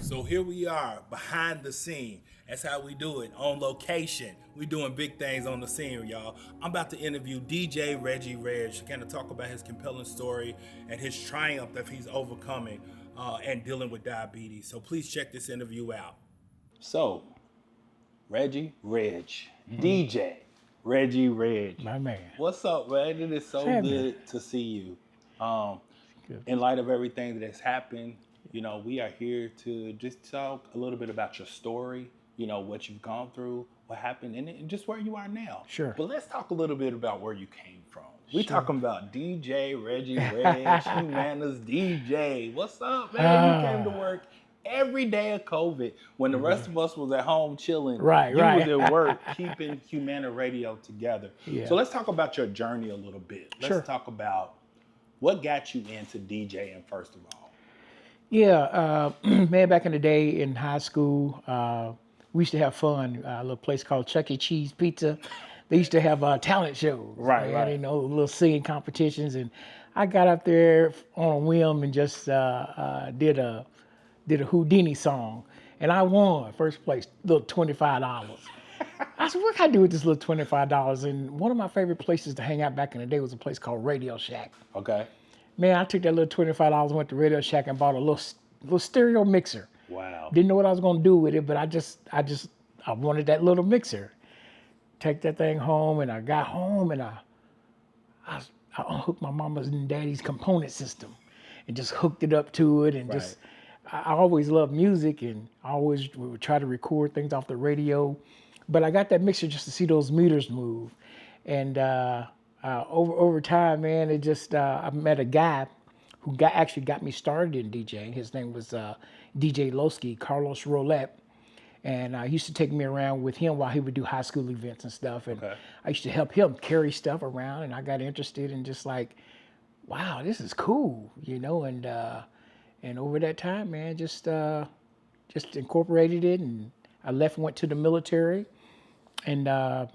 So here we are behind the scene. That's how we do it on location. We doing big things on the scene, y'all. I'm about to interview DJ Reggie Reg to kind of talk about his compelling story and his triumph that he's overcoming and dealing with diabetes. So please check this interview out. So, Reggie Reg, DJ Reggie Reg. My man. What's up, man? It is so good to see you. In light of everything that has happened, you know, we are here to just talk a little bit about your story, you know, what you've gone through, what happened, and just where you are now. Sure. But let's talk a little bit about where you came from. We talking about DJ Reggie Reg, Humana's DJ. What's up, man? You came to work every day of COVID when the rest of us was at home chilling. Right. You was at work keeping Humana Radio together. Yeah. So let's talk about your journey a little bit. Let's talk about what got you into DJing first of all. Yeah, man, back in the day in high school, we used to have fun. A little place called Chuck E. Cheese Pizza. They used to have talent shows. Right. You know, little singing competitions. And I got up there on a whim and just did a Houdini song. And I won first place, little $25. I said, what can I do with this little $25? And one of my favorite places to hang out back in the day was a place called Radio Shack. Okay. Man, I took that little $25, went to Radio Shack and bought a little stereo mixer. Wow. Didn't know what I was gonna do with it, but I wanted that little mixer. Take that thing home, and I got home and I unhooked my mama's and daddy's component system and just hooked it up to it and I always loved music and I always would try to record things off the radio. But I got that mixer just to see those meters move. And over time, man, it just I met a guy who actually got me started in DJing. His name was DJ Losky, Carlos Roulette, and he used to take me around with him while he would do high school events and stuff. And I used to help him carry stuff around, and I got interested in just like, wow, this is cool, you know. And over that time, man, just incorporated it, and I left and went to the military, and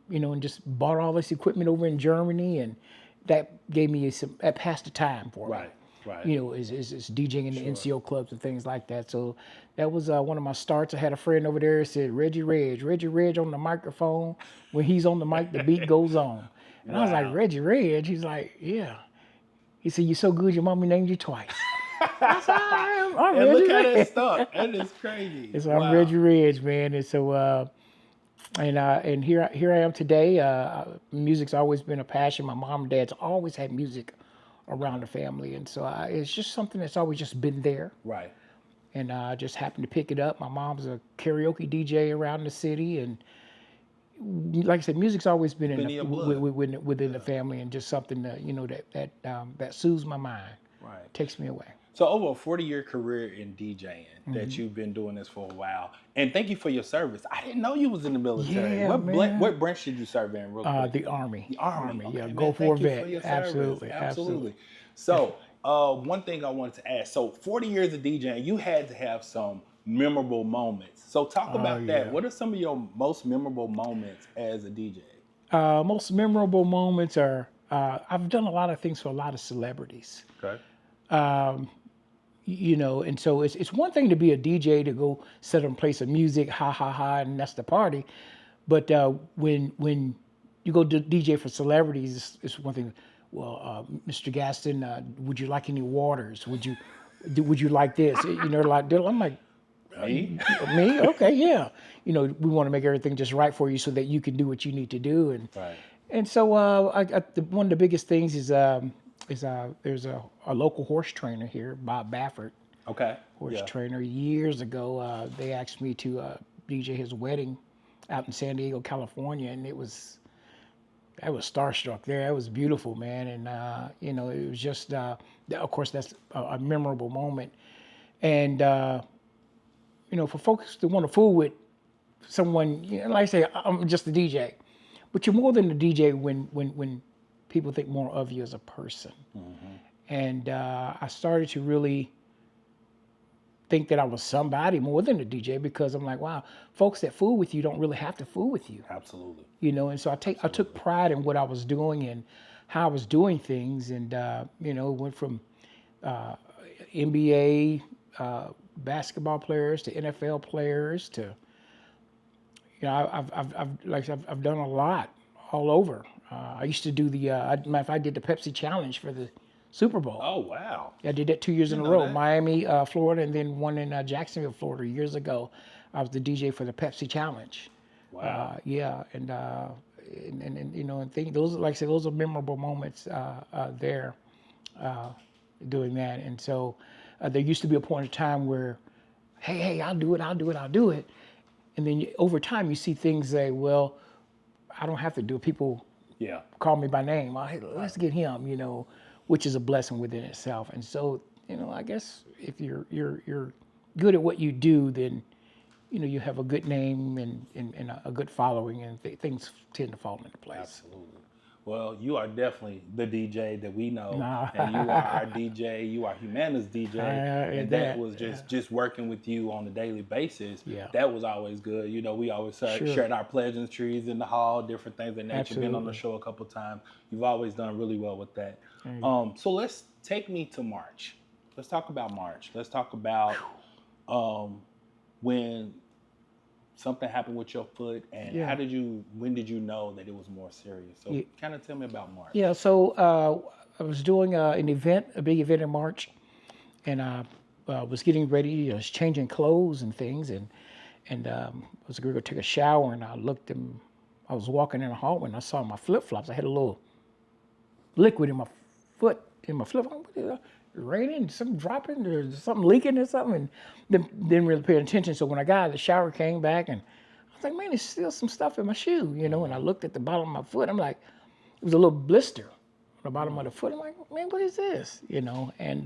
you know, and just bought all this equipment over in Germany, and that gave me that passed the time for me. Right. You know, is DJing in the NCO clubs and things like that. So that was one of my starts. I had a friend over there who said, Reggie Reg on the microphone. When he's on the mic, the beat goes on. And I was like, Reggie Reg? He's like, yeah. He said, you're so good, your mommy named you twice. I said, I'm and Reggie look how Reg. that stuck. That is crazy. And so I'm Reggie Reg, man. And so, and here I am today. Music's always been a passion. My mom and dad's always had music around the family, and so it's just something that's always just been there. Right. And I just happened to pick it up. My mom's a karaoke DJ around the city, and like I said, music's always been within the family, and just something that, you know, that soothes my mind. Right. Takes me away. So over a 40-year career in DJing, that you've been doing this for a while, and thank you for your service. I didn't know you was in the military. Yeah, what branch did you serve in? Real quick? The Army. The Army. Okay, Yeah, man, go for a vet. For your Absolutely. So one thing I wanted to ask. So 40 years of DJing, you had to have some memorable moments. So talk about that. What are some of your most memorable moments as a DJ? Most memorable moments are I've done a lot of things for a lot of celebrities. Okay. You know, and so it's one thing to be a DJ, to go sit and play some music, ha, and that's the party. But when you go to DJ for celebrities, it's one thing. Well, Mr. Gaston, would you like any waters? Would you like this? You know, like I'm like, Me? Me? Okay, yeah. You know, we want to make everything just right for you so that you can do what you need to do. And so one of the biggest things is there's a local horse trainer here, Bob Baffert. Okay. Horse trainer. Years ago, they asked me to DJ his wedding out in San Diego, California, and I was starstruck there. It was beautiful, man, and you know, it was just, of course, that's a memorable moment, and you know, for folks that want to fool with someone, you know, like I say, I'm just a DJ, but you're more than a DJ when people think more of you as a person. And I started to really think that I was somebody more than a DJ, because I'm like, wow, folks that fool with you don't really have to fool with you. Absolutely. You know, and so I took pride in what I was doing and how I was doing things, and you know, went from NBA, basketball players to NFL players to, I've done a lot all over. I used to do I did the Pepsi Challenge for the Super Bowl. Oh, wow. I did that 2 years in a Didn't know row. that. Florida, Florida, and then one in Jacksonville, Florida, years ago. I was the DJ for the Pepsi Challenge. Wow. Yeah, and those, like I said, those are memorable moments there doing that. And so there used to be a point in time where, hey, I'll do it. And then over time you see things say, well, I don't have to do it. People Yeah. call me by name. Oh, hey, let's get him, which is a blessing within itself. And so, I guess if you're good at what you do, then you have a good name and a good following, and things tend to fall into place. Absolutely. Well, you are definitely the DJ that we know, Nah. and you are our DJ. You are Humana's DJ, and that was just working with you on a daily basis. Yeah. That was always good. We always shared our pleasantries in the hall, different things of that nature. Been on the show a couple times. You've always done really well with that. So let's take me to March. Let's talk about March. Let's talk about when something happened with your foot, and when did you know that it was more serious? So kind of tell me about March. Yeah, so I was doing a big event in March, and I was getting ready, I was changing clothes and things, and I was going to go take a shower, and I was walking in the hallway, and I saw my flip-flops. I had a little liquid in my foot, in my flip-flop. What is that? Raining, something dropping, or something leaking or something, and didn't really pay attention. So when I got out of the shower, came back, and I was like, man, there's still some stuff in my shoe, and I looked at the bottom of my foot. I'm like, it was a little blister on the bottom of the foot. I'm like, man, what is this? And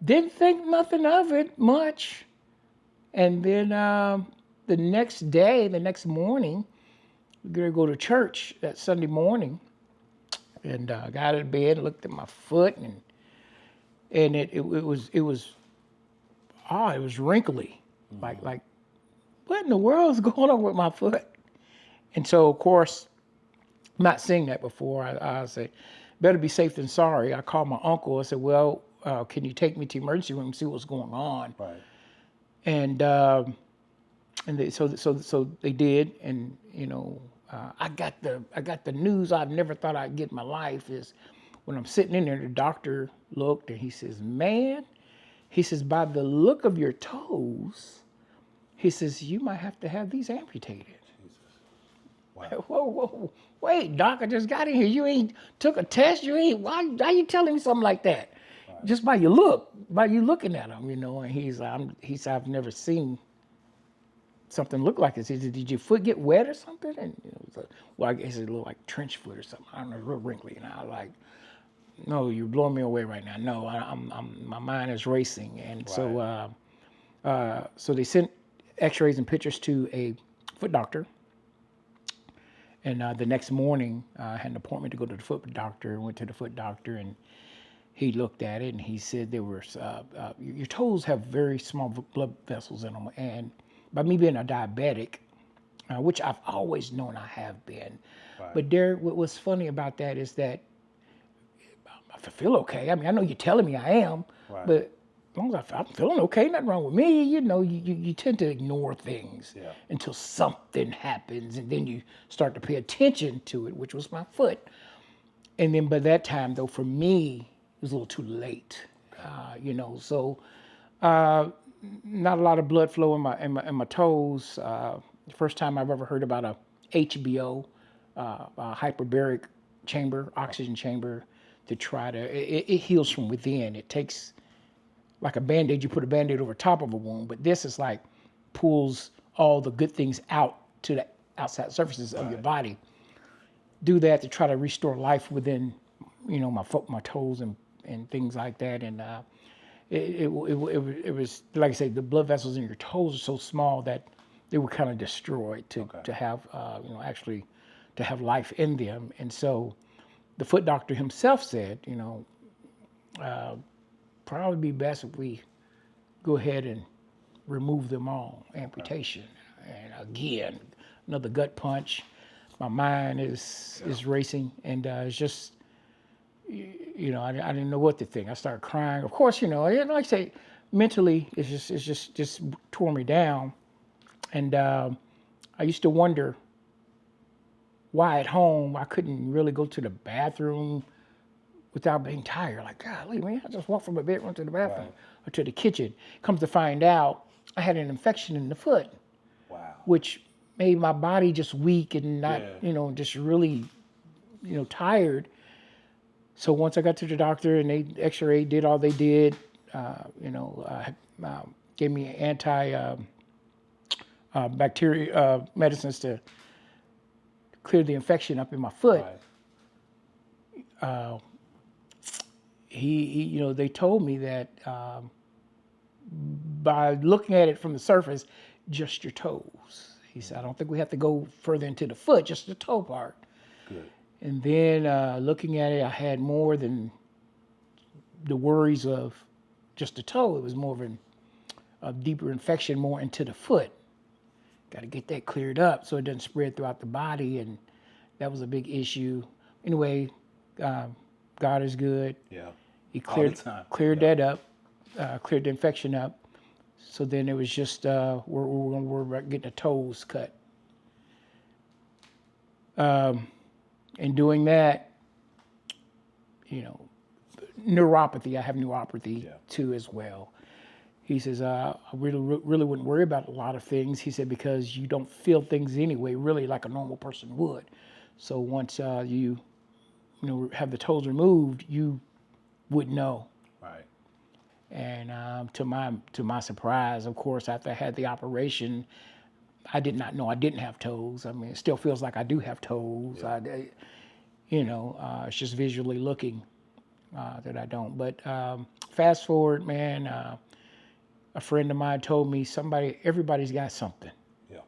didn't think nothing of it much. And then the next morning, we were gonna go to church that Sunday morning. And I got out of bed, looked at my foot, and it was odd. It was wrinkly, like what in the world is going on with my foot? And so, of course, not seeing that before, I said, better be safe than sorry. I called my uncle. I said, well, can you take me to the emergency room and see what's going on? Right. And so they did, and I got the news I never thought I'd get in my life is when I'm sitting in there, the doctor looked and he says, man, he says, by the look of your toes, he says, you might have to have these amputated. Jesus. Wow. Whoa, wait, doc, I just got in here. You ain't took a test. Why you telling me something like that? Right. Just by you looking at him, and he said, I've never seen something looked like this. He said, did your foot get wet or something? And I guess it looked like trench foot or something. I don't know, real wrinkly. And I was like, no, you're blowing me away right now. No, my mind is racing. And right. So they sent X-rays and pictures to a foot doctor. And the next morning, I had an appointment to go to the foot doctor. Went to the foot doctor, and he looked at it, and he said there were your toes have very small blood vessels in them, and by me being a diabetic, which I've always known I have been. Right. But Derrick, what was funny about that is that I feel okay. I mean, I know you're telling me I am, right. But as long as I'm feeling okay, nothing wrong with me, you tend to ignore things until something happens, and then you start to pay attention to it, which was my foot. And then by that time, though, for me, it was a little too late, so... not a lot of blood flow in my toes. The first time I've ever heard about a HBO, hyperbaric chamber, oxygen chamber, to try to, it heals from within. It takes like a Band-Aid, you put a Band-Aid over top of a wound, but this is like pulls all the good things out to the outside surfaces of your body. Do that to try to restore life within, my foot, my toes and things like that. And it was, like I say, the blood vessels in your toes are so small that they were kind of destroyed to have, actually to have life in them. And so the foot doctor himself said, probably be best if we go ahead and remove them all, amputation. And again, another gut punch. My mind is racing, and it's just, I didn't know what to think. I started crying. Of course, like I say, mentally, it's just tore me down. And I used to wonder why at home I couldn't really go to the bathroom without being tired. Like, golly, man, I just walked from the bedroom to the bathroom or to the kitchen. Comes to find out, I had an infection in the foot. Wow. Which made my body just weak and not, just really, tired. So once I got to the doctor and they x-rayed, did all they did, gave me anti bacteria medicines to clear the infection up in my foot. Right. They told me that by looking at it from the surface, just your toes. He said, I don't think we have to go further into the foot, just the toe part. Good. And then looking at it, I had more than the worries of just the toe. It was more of a deeper infection, more into the foot. Got to get that cleared up so it doesn't spread throughout the body, and that was a big issue. Anyway, God is good. Yeah. He cleared that up, cleared the infection up. So then it was just we're getting the toes cut. And doing that, neuropathy. I have neuropathy too as well. He says, I really wouldn't worry about a lot of things. He said, because you don't feel things anyway, really like a normal person would. So once you have the toes removed, you would know. Right. And to my surprise, of course, after I had the operation, I did not know I didn't have toes. I mean, it still feels like I do have toes. Yeah. It's just visually looking that I don't. But fast forward, man, a friend of mine told me everybody's got something. Yeah.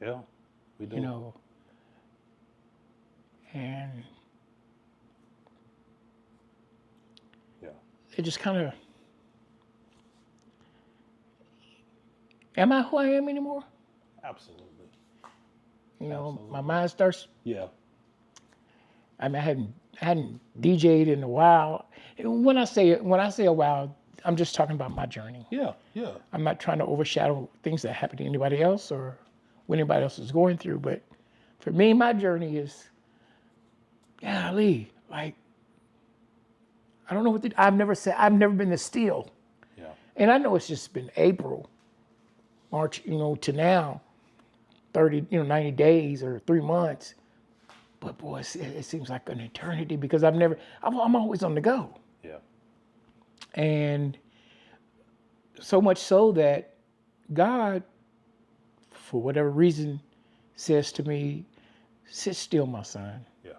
Yeah. We do. And yeah. It just kind of, am I who I am anymore? Absolutely. My mind starts. Yeah. I mean, I hadn't DJ'd in a while. When I say a while, I'm just talking about my journey. Yeah, yeah. I'm not trying to overshadow things that happen to anybody else or what anybody else is going through. But for me, my journey is, golly, like, I don't know what I've never been this still. Yeah. And I know it's just been April, March, to now, 90 days or 3 months. But boy, it seems like an eternity because I'm always on the go. Yeah. And so much so that God, for whatever reason, says to me, sit still, my son. Yeah.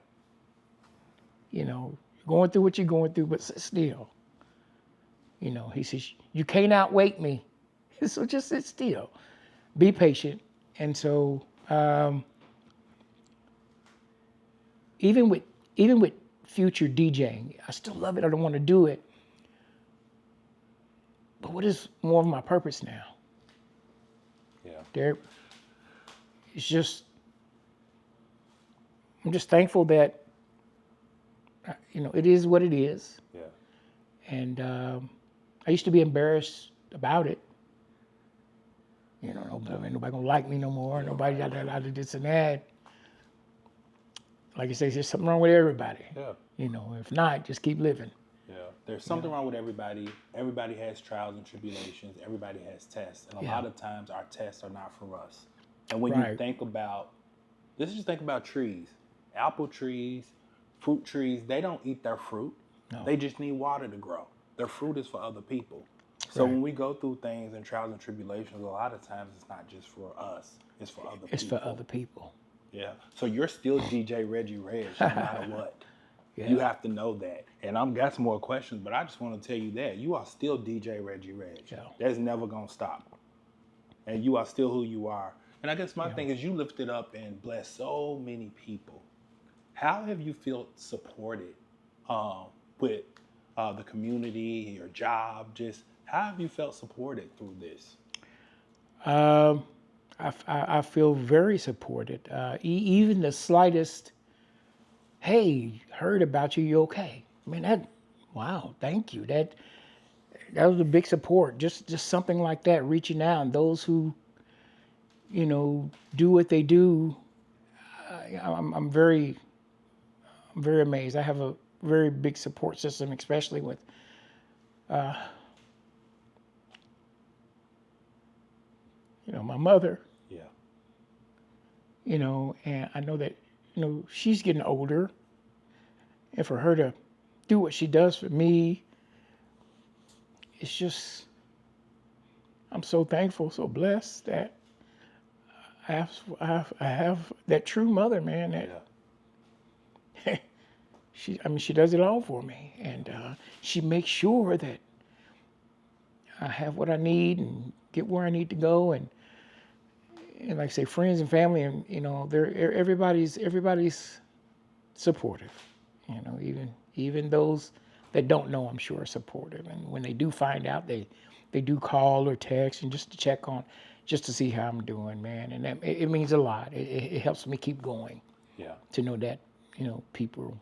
You're going through what you're going through, but sit still. He says, you can't outwait me. So just sit still. Be patient. And so even with future DJing, I still love it. I don't want to do it. But what is more of my purpose now? Yeah. Derrick, I'm just thankful that, it is what it is. Yeah. And I used to be embarrassed about it. Nobody gonna like me no more. Yeah, nobody got that this and that. Like you say, there's something wrong with everybody. Yeah. If not, just keep living. Yeah. There's something wrong with everybody. Everybody has trials and tribulations. Everybody has tests. And a lot of times our tests are not for us. And when you think about, just think about trees. Apple trees, fruit trees, they don't eat their fruit. No. They just need water to grow. Their fruit is for other people. So when we go through things and trials and tribulations, a lot of times it's not just for us. It's for other people. It's for other people. Yeah. So you're still DJ Reggie Reg, no matter what. Yeah. You have to know that. And I'm got some more questions, but I just want to tell you that you are still DJ Reggie Reg. Yeah. That's never going to stop. And you are still who you are. And I guess my thing is you lifted up and blessed so many people. How have you felt supported with the community, your job? Just how have you felt supported through this? I feel very supported. Even the slightest, hey, heard about you, you okay? I mean, wow, thank you. that was a big support. Just something like that, reaching out, and those who, do what they do. I'm very amazed. I have a very big support system, especially with my mother. Yeah. And I know that she's getting older, and for her to do what she does for me, it's just, I'm so thankful, so blessed that I have that true mother, man. That she does it all for me, and she makes sure that I have what I need and get where I need to go, and like I say, friends and family, and everybody's supportive. Even those that don't know, I'm sure, are supportive, and when they do find out, they do call or text and just to check on, just to see how I'm doing, man, and that it means a lot. It helps me keep going. Yeah. To know that people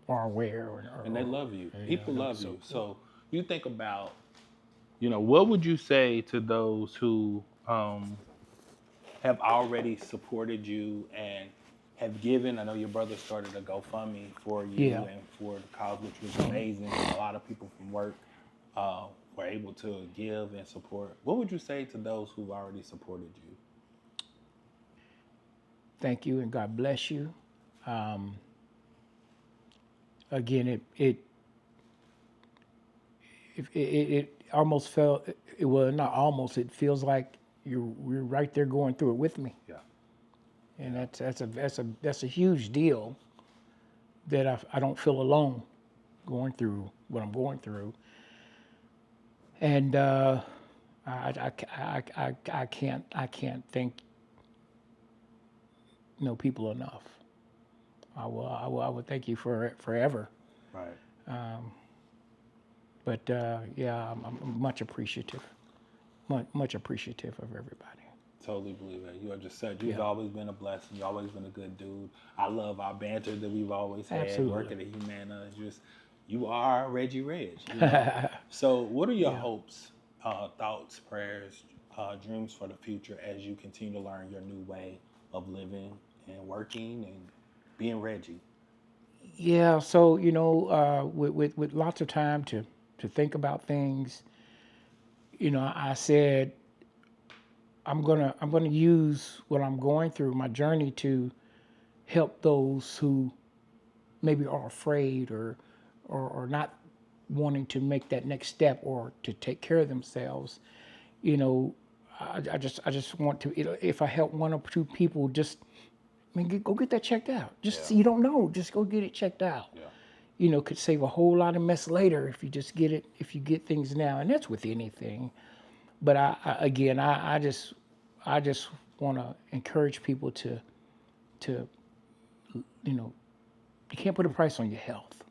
are aware, and they love you. People love you. So you think about, what would you say to those who have already supported you and have given? I know your brother started a GoFundMe for you Yeah. and for the cause, which was amazing. A lot of people from work were able to give and support. What would you say to those who've already supported you? Thank you, and God bless you. Again, it almost felt, well, not almost, it feels like you're right there going through it with me. Yeah. And that's a huge deal, that I don't feel alone going through what I'm going through. And I can't thank people enough. I will thank you for it forever. Right. But yeah, I'm much appreciative, much appreciative of everybody. Totally believe it. You just said you've always been a blessing. You've always been a good dude. I love our banter that we've always had. Absolutely. Working at Humana. You are Reggie Reg. So what are your hopes, thoughts, prayers, dreams for the future as you continue to learn your new way of living and working and being Reggie? Yeah, so with lots of time to think about things, I said I'm gonna use what I'm going through, my journey, to help those who maybe are afraid or not wanting to make that next step or to take care of themselves. I just want to, if I help one or two people, just go get that checked out. Just you don't know, just go get it checked out. Yeah. Could save a whole lot of mess later if you just get it, if you get things now, and that's with anything. But I just want to encourage people to you can't put a price on your health,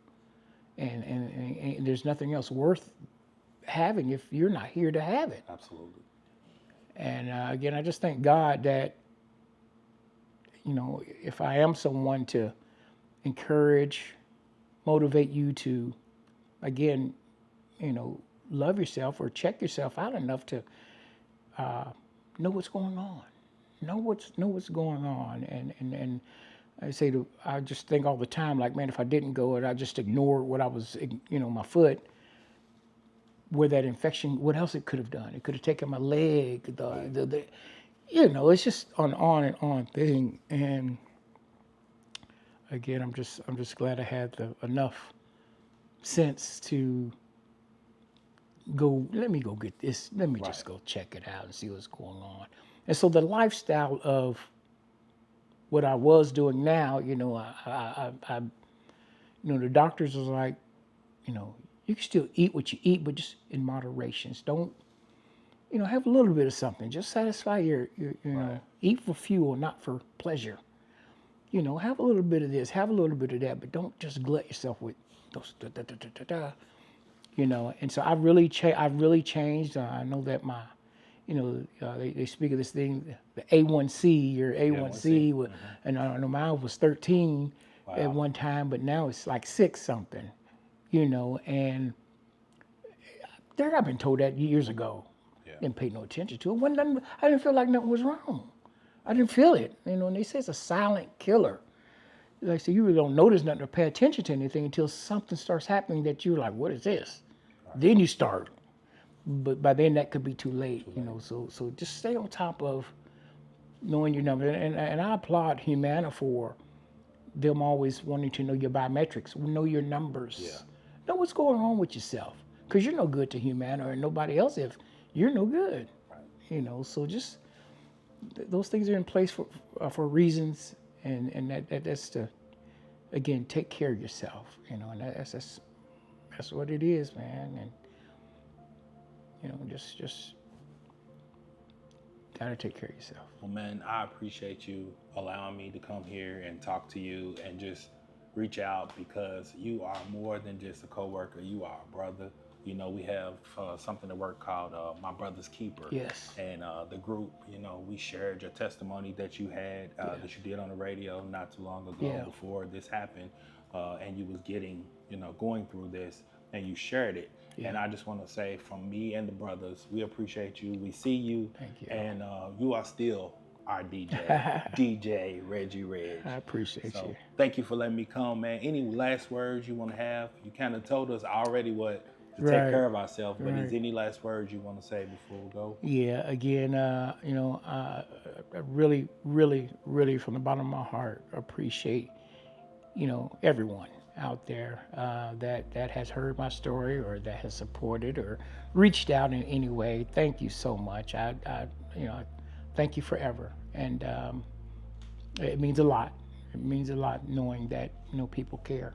and there's nothing else worth having if you're not here to have it. Absolutely. And again, I just thank God that if I am someone to encourage, motivate you to, again, love yourself or check yourself out enough to know what's going on, know what's going on, and I just think all the time, like, man, if I didn't go and I just ignored what I was, my foot, where that infection, what else it could have done? It could have taken my leg, it's just an on and on thing. And again, I'm just glad I had enough sense to go, let me go get this. Let me just go check it out and see what's going on. And so the lifestyle of what I was doing now, I the doctors was like, you can still eat what you eat, but just in moderation. Don't, have a little bit of something. Just satisfy your eat for fuel, not for pleasure. Have a little bit of this, have a little bit of that, but don't just glut yourself with those And so I've really changed. I know that my, they speak of this thing, the A1C, your A1C, and I know mine was 13 at one time, but now it's like 6 something, and Derrick, I've been told that years ago. Yeah. Didn't pay no attention to it. I didn't feel like nothing was wrong. I didn't feel it. And they say it's a silent killer. Like I said, you really don't notice nothing or pay attention to anything until something starts happening that you're like, what is this? Right. Then you start. But by then that could be too late. So just stay on top of knowing your number. And I applaud Humana for them always wanting to know your biometrics, know your numbers, know what's going on with yourself. Because you're no good to Humana or nobody else if you're no good. Right. So just those things are in place for reasons, and that's to, again, take care of yourself. And that's what it is, man. And just gotta take care of yourself. Well, man, I appreciate you allowing me to come here and talk to you and just reach out, because you are more than just a coworker. You are a brother. We have something at work called My Brother's Keeper. Yes. And the group, we shared your testimony that you had, that you did on the radio not too long ago before this happened. And you was going through this, and you shared it. Yeah. And I just want to say, from me and the brothers, we appreciate you. We see you. Thank you. And you are still our DJ, DJ Reggie Reg. I appreciate you. Thank you for letting me come, man. Any last words you want to have? You kind of told us already what to take care of ourselves, but is any last words you want to say before we go? Yeah, again, I really, really, really, from the bottom of my heart, appreciate, everyone out there that has heard my story or that has supported or reached out in any way. Thank you so much. I thank you forever, and it means a lot. It means a lot knowing that people care.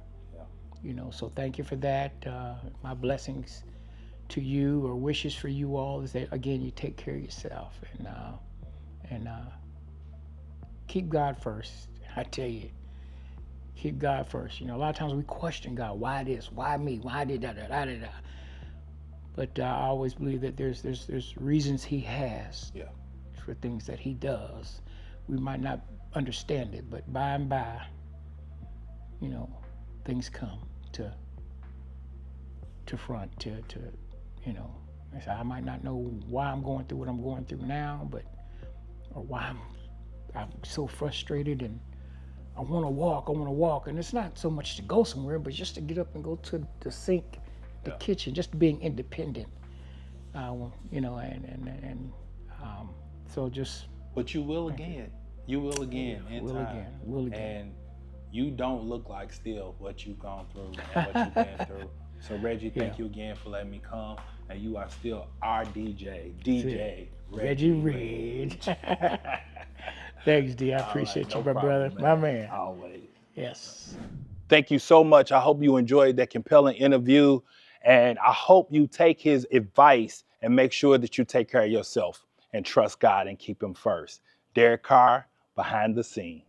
So thank you for that. My blessings to you, or wishes for you all, is that, again, you take care of yourself and keep God first. I tell you, keep God first. A lot of times we question God. Why this? Why me? Why did that? But I always believe that there's reasons He has for things that He does. We might not understand it, but by and by, things come to front, I might not know why I'm going through what I'm going through now, or why I'm so frustrated and I want to walk, and it's not so much to go somewhere, but just to get up and go to the sink, the kitchen, just being independent, so just. But you will again. You will again. Will again. And you don't look like still what you've gone through and what you've been through. So Reggie, thank you again for letting me come. And you are still our DJ Reggie Reg. Thanks, D. I appreciate you, my brother, man. My man. Always. Yes. Thank you so much. I hope you enjoyed that compelling interview. And I hope you take his advice and make sure that you take care of yourself and trust God and keep Him first. Derrick Carr, behind the scene.